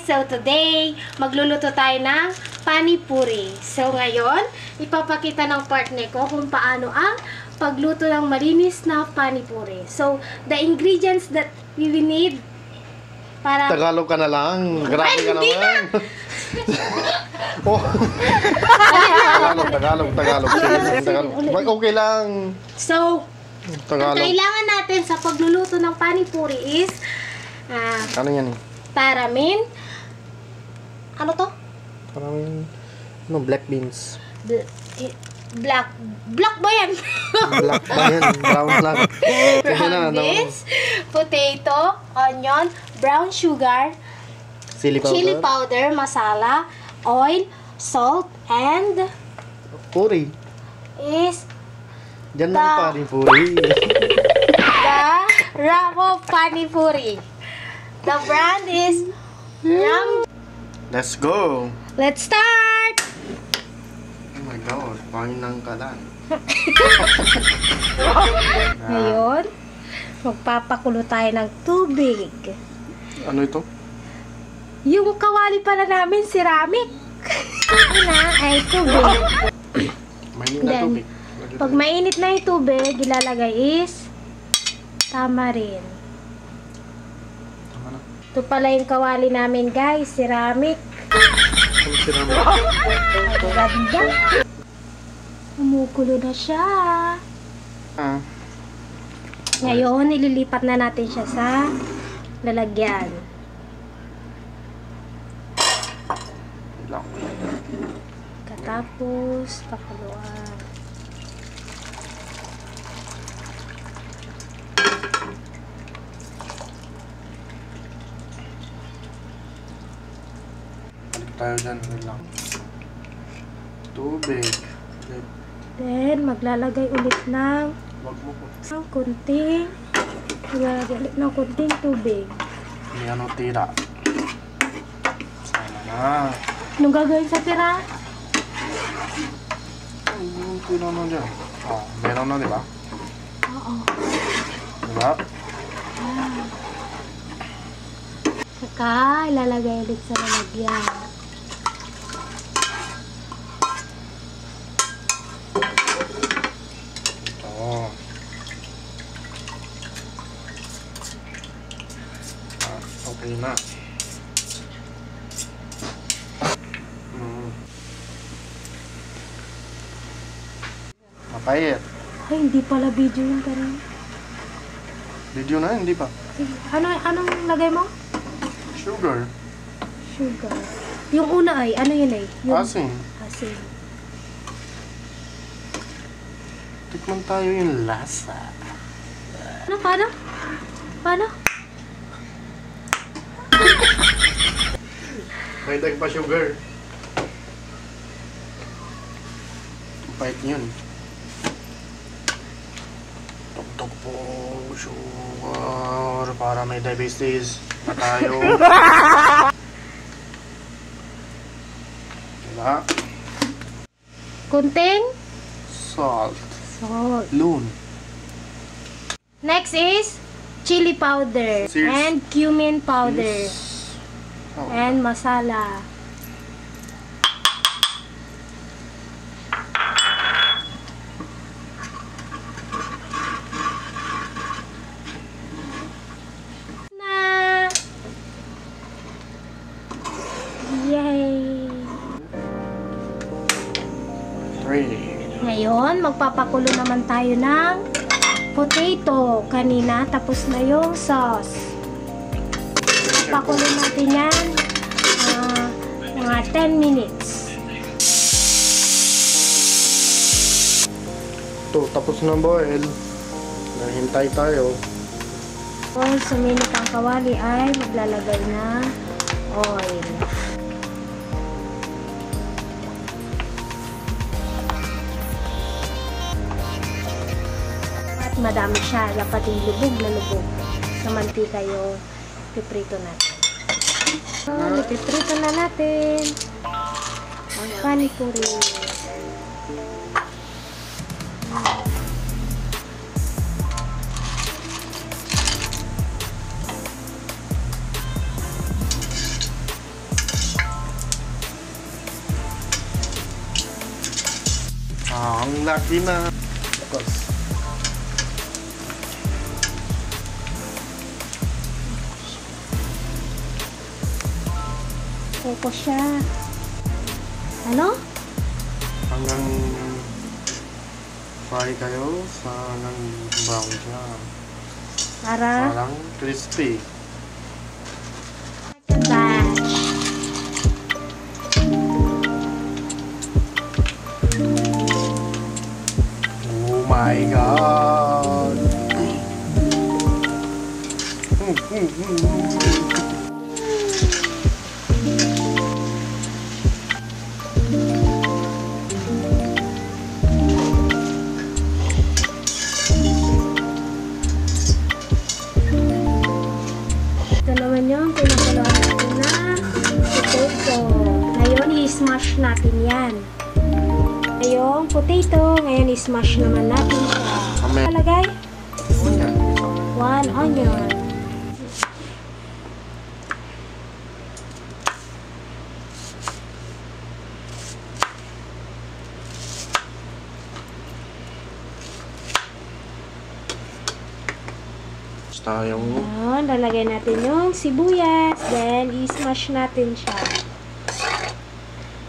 So today, magluluto tayo ng panipuri. So ngayon, ipapakita ng partner ko kung paano ang pagluto ng malinis na panipuri. So, the ingredients that we will need para... Tagalog ka na lang. Grabe ka naman. Oh. Tagalog. Sige, Tagalog. Okay lang. So, Tagalog. ang kailangan natin sa pagluluto ng panipuri is Ano yan eh? paramin. Ano to? Parang black beans. Black ba yan? Black ba yan? Brown lang. Brown beans, potato, onion, brown sugar, chili powder, masala, oil, salt, and puri. is Diyan lang pa rin puri. the Ramo Panipuri. The brand is Ram. Let's go. Let's start! Oh my God, pangin ng kalan. Ngayon, magpapakulo tayo ng tubig. Ano ito? Yung kawali pala namin, ceramic. Ay tubig. Mainit na Then, tubig. Pag mainit na yung tubig, ilalagay is tamarin. Tama na. Ito pala yung kawali namin, guys, ceramic. Ano sinabi? Ang ganda. Umukulo na siya. Ngayon, ililipat na natin siya sa lalagyan. Katapos, pakuluan. Balik tayo dyan. Lang. Tubig. Then, maglalagay ulit ng Wag mo po. kunting tubig. May ano tira. Sana na. Anong gagawin sa tira? Yung tira na dyan. Oh, meron na, di ba? Oo. Diba? Saka, ilalagay ulit sa lalagyan. Ito. Okay na. Mapait. Ay, hindi pala video yun kanina. Video na, hindi pa. Anong lagay mo? Sugar. Sugar. Yung una ay, ano yun ay? Yung Asin. asin. Tikman tayo yung lasa. Ano? Paano? Paano? May dag pa sugar. Pait yun. Tugtog po sugar para may diabetes na tayo. Diba? Kunting Salt. salt. Loon. Next is chili powder Cheers. and cumin powder Oh. and masala. Na. Yay! 3. Ngayon, magpapakulo naman tayo ng potato. Kanina, tapos na yung sauce. Pakulo natin yan mga 10 minutes. Ito, tapos na boil. Nahintay tayo. Kung suminit ang kawali ay maglalagay na oil. At madami siya. Dapat yung lubog na lubog. Sa mantika yung piprito natin. So, piprito na natin ang panipuri. laki na. Tapos, Ito siya. Ano? hanggang fry kayo sa hanggang brown siya. Para Parang crispy. batch. Oh my God! Ito naman yung pinakuluan natin na potato. Ngayon, i-smash natin yan. Yung potato, ngayon i-smash naman natin siya. Amen. Palagay? Onion. 1 onion. Tayong Ayan, lalagay natin yung sibuyas. Then, i-smash natin siya.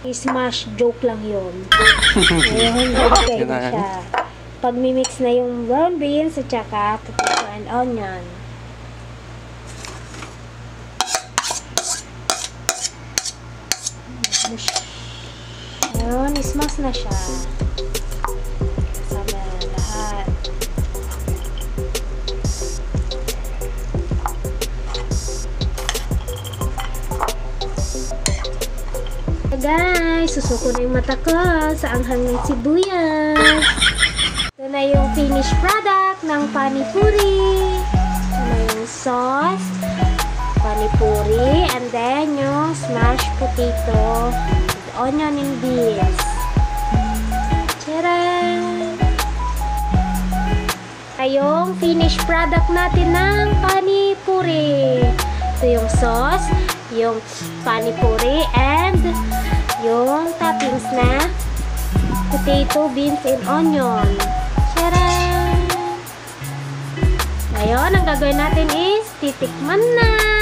I-smash, joke lang yun. Ayan, lalagay na siya. Pag mimix na yung brown beans at saka potato and onion. Ayan, i-smash na siya. Kasama na lahat. Guys, susuko na yung mata ko sa anghang ng sibuyas. Ito na yung finished product ng panipuri. Ito na yung sauce, panipuri, and then yung smashed potato, with onion and beans. Tcharan! Ito yung finished product natin ng panipuri. Ito yung sauce, yung panipuri, and yung toppings na potato, beans, and onion. Tcharan! Ngayon, ang gagawin natin is titikman na.